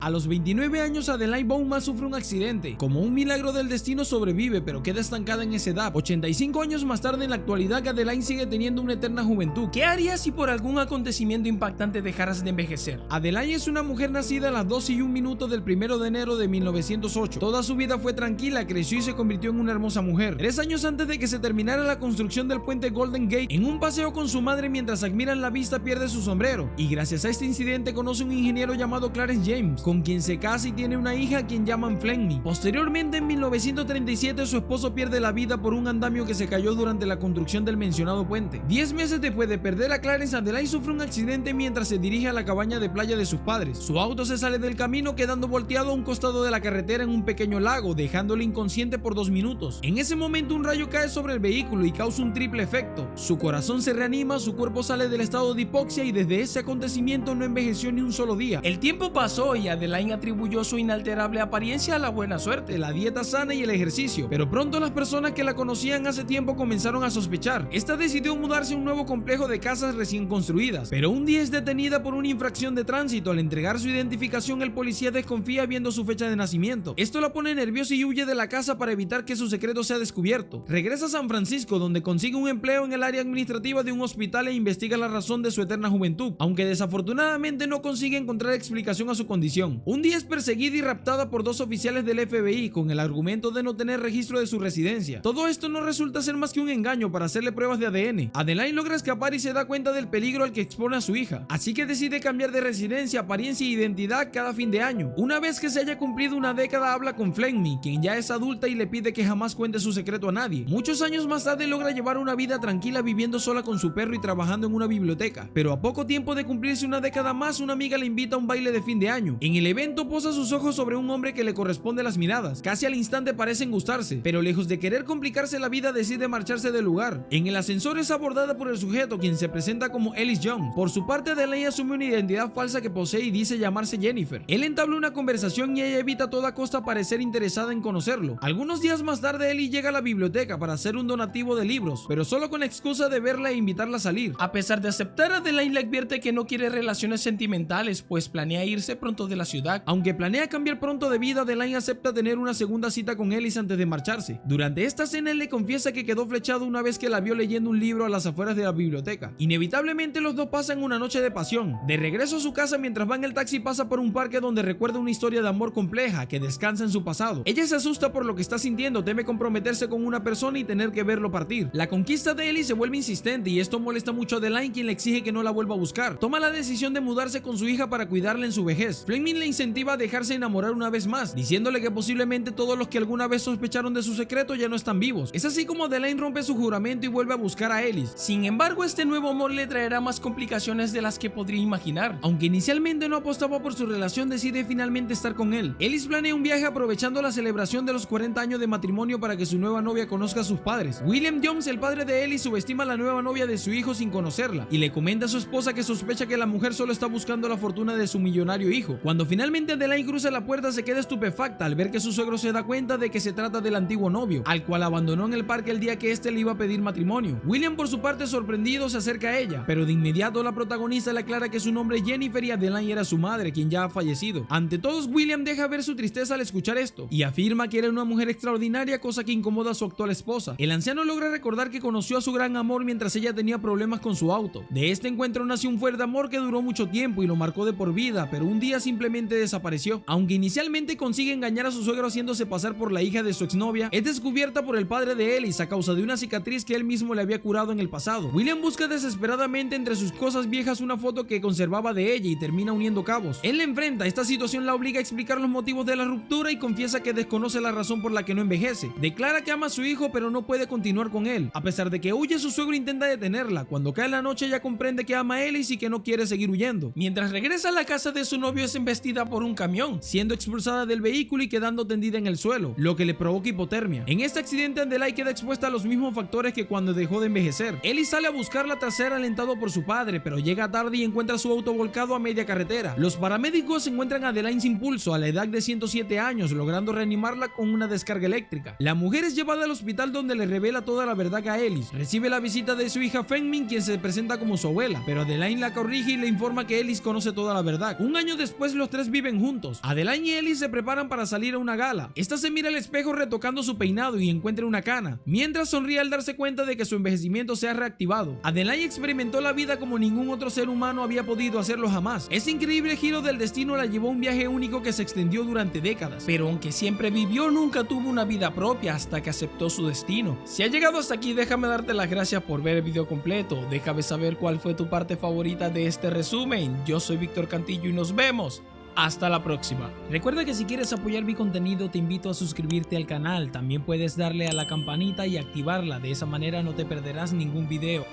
A los 29 años, Adelaide Bowman sufre un accidente. Como un milagro del destino sobrevive, pero queda estancada en esa edad. 85 años más tarde, en la actualidad, Adelaide sigue teniendo una eterna juventud. ¿Qué harías si por algún acontecimiento impactante dejaras de envejecer? Adelaide es una mujer nacida a las 12:01 del 1 de enero de 1908. Toda su vida fue tranquila, creció y se convirtió en una hermosa mujer. 3 años antes de que se terminara la construcción del puente Golden Gate, en un paseo con su madre mientras admiran la vista, pierde su sombrero. Y gracias a este incidente conoce a un ingeniero llamado Clarence James, con quien se casa y tiene una hija a quien llaman Fleming. Posteriormente, en 1937, su esposo pierde la vida por un andamio que se cayó durante la construcción del mencionado puente. 10 meses después de perder a Clarence, Adelaide sufre un accidente mientras se dirige a la cabaña de playa de sus padres. Su auto se sale del camino, quedando volteado a un costado de la carretera en un pequeño lago, dejándolo inconsciente por 2 minutos. En ese momento, un rayo cae sobre el vehículo y causa un triple efecto. Su corazón se reanima, su cuerpo sale del estado de hipoxia y desde ese acontecimiento no envejeció ni un solo día. El tiempo pasó y Adelaide atribuyó su inalterable apariencia a la buena suerte, la dieta sana y el ejercicio, pero pronto las personas que la conocían hace tiempo comenzaron a sospechar. Esta decidió mudarse a un nuevo complejo de casas recién construidas, pero un día es detenida por una infracción de tránsito. Al entregar su identificación, el policía desconfía viendo su fecha de nacimiento. Esto la pone nerviosa y huye de la casa para evitar que su secreto sea descubierto. Regresa a San Francisco, donde consigue un empleo en el área administrativa de un hospital e investiga la razón de su eterna juventud, aunque desafortunadamente no consigue encontrar explicación a su condición. Un día es perseguida y raptada por 2 oficiales del FBI con el argumento de no tener registro de su residencia. Todo esto no resulta ser más que un engaño para hacerle pruebas de ADN. Adelaide logra escapar y se da cuenta del peligro al que expone a su hija, así que decide cambiar de residencia, apariencia e identidad cada fin de año. Una vez que se haya cumplido una década, habla con Fleming, quien ya es adulta, y le pide que jamás cuente su secreto a nadie. Muchos años más tarde logra llevar una vida tranquila viviendo sola con su perro y trabajando en una biblioteca, pero a poco tiempo de cumplirse una década más, una amiga le invita a un baile de fin de año. En el evento posa sus ojos sobre un hombre que le corresponde las miradas. Casi al instante parecen gustarse, pero lejos de querer complicarse la vida, decide marcharse del lugar. En el ascensor es abordada por el sujeto, quien se presenta como Ellis Young. Por su parte, Adelaide asume una identidad falsa que posee y dice llamarse Jennifer. Él entabla una conversación y ella evita a toda costa parecer interesada en conocerlo. Algunos días más tarde, Ellis llega a la biblioteca para hacer un donativo de libros, pero solo con la excusa de verla e invitarla a salir. A pesar de aceptar, Adelaide le advierte que no quiere relaciones sentimentales, pues planea irse pronto de la ciudad. Aunque planea cambiar pronto de vida, Adelaide acepta tener una segunda cita con Ellis antes de marcharse. Durante esta cena, él le confiesa que quedó flechado una vez que la vio leyendo un libro a las afueras de la biblioteca. Inevitablemente, los dos pasan una noche de pasión. De regreso a su casa, mientras va en el taxi, pasa por un parque donde recuerda una historia de amor compleja que descansa en su pasado. Ella se asusta por lo que está sintiendo, teme comprometerse con una persona y tener que verlo partir. La conquista de Ellis se vuelve insistente y esto molesta mucho a Adelaide, quien le exige que no la vuelva a buscar. Toma la decisión de mudarse con su hija para cuidarla en su vejez. Fleming le incentiva a dejarse enamorar una vez más, diciéndole que posiblemente todos los que alguna vez sospecharon de su secreto ya no están vivos. Es así como Adelaide rompe su juramento y vuelve a buscar a Ellis. Sin embargo, este nuevo amor le traerá más complicaciones de las que podría imaginar. Aunque inicialmente no apostaba por su relación, decide finalmente estar con él. Ellis planea un viaje aprovechando la celebración de los 40 años de matrimonio para que su nueva novia conozca a sus padres. William Jones, el padre de Ellis, subestima a la nueva novia de su hijo sin conocerla y le comenta a su esposa que sospecha que la mujer solo está buscando la fortuna de su millonario hijo. Cuando finalmente Adelaide cruza la puerta, se queda estupefacta al ver que su suegro se da cuenta de que se trata del antiguo novio, al cual abandonó en el parque el día que éste le iba a pedir matrimonio. William, por su parte, sorprendido, se acerca a ella, pero de inmediato la protagonista le aclara que su nombre es Jennifer y Adelaide era su madre, quien ya ha fallecido. Ante todos, William deja ver su tristeza al escuchar esto y afirma que era una mujer extraordinaria, cosa que incomoda a su actual esposa. El anciano logra recordar que conoció a su gran amor mientras ella tenía problemas con su auto. De este encuentro nació un fuerte amor que duró mucho tiempo y lo marcó de por vida, pero un día simplemente desapareció. Aunque inicialmente consigue engañar a su suegro haciéndose pasar por la hija de su exnovia, es descubierta por el padre de Ellis a causa de una cicatriz que él mismo le había curado en el pasado. William busca desesperadamente entre sus cosas viejas una foto que conservaba de ella y termina uniendo cabos. Él le enfrenta, esta situación la obliga a explicar los motivos de la ruptura y confiesa que desconoce la razón por la que no envejece. Declara que ama a su hijo pero no puede continuar con él. A pesar de que huye, su suegro intenta detenerla. Cuando cae la noche, ella comprende que ama a Ellis y que no quiere seguir huyendo. Mientras regresa a la casa de su novio, es embestida por un camión, siendo expulsada del vehículo y quedando tendida en el suelo, lo que le provoca hipotermia. En este accidente, Adelaide queda expuesta a los mismos factores que cuando dejó de envejecer. Ellis sale a buscarla tras ser alentado por su padre, pero llega tarde y encuentra su auto volcado a media carretera. Los paramédicos encuentran a Adelaide sin pulso a la edad de 107 años, logrando reanimarla con una descarga eléctrica. La mujer es llevada al hospital, donde le revela toda la verdad a Ellis. Recibe la visita de su hija Fleming, quien se presenta como su abuela, pero Adelaide la corrige y le informa que Ellis conoce toda la verdad. Un año después, los los tres viven juntos. Adeline y Ellie se preparan para salir a una gala. Esta se mira al espejo retocando su peinado y encuentra una cana, mientras sonríe al darse cuenta de que su envejecimiento se ha reactivado. Adeline experimentó la vida como ningún otro ser humano había podido hacerlo jamás. Ese increíble giro del destino la llevó a un viaje único que se extendió durante décadas. Pero aunque siempre vivió, nunca tuvo una vida propia hasta que aceptó su destino. Si has llegado hasta aquí, déjame darte las gracias por ver el video completo. Déjame saber cuál fue tu parte favorita de este resumen. Yo soy Víctor Cantillo y nos vemos. Hasta la próxima. Recuerda que si quieres apoyar mi contenido te invito a suscribirte al canal. También puedes darle a la campanita y activarla. De esa manera no te perderás ningún video.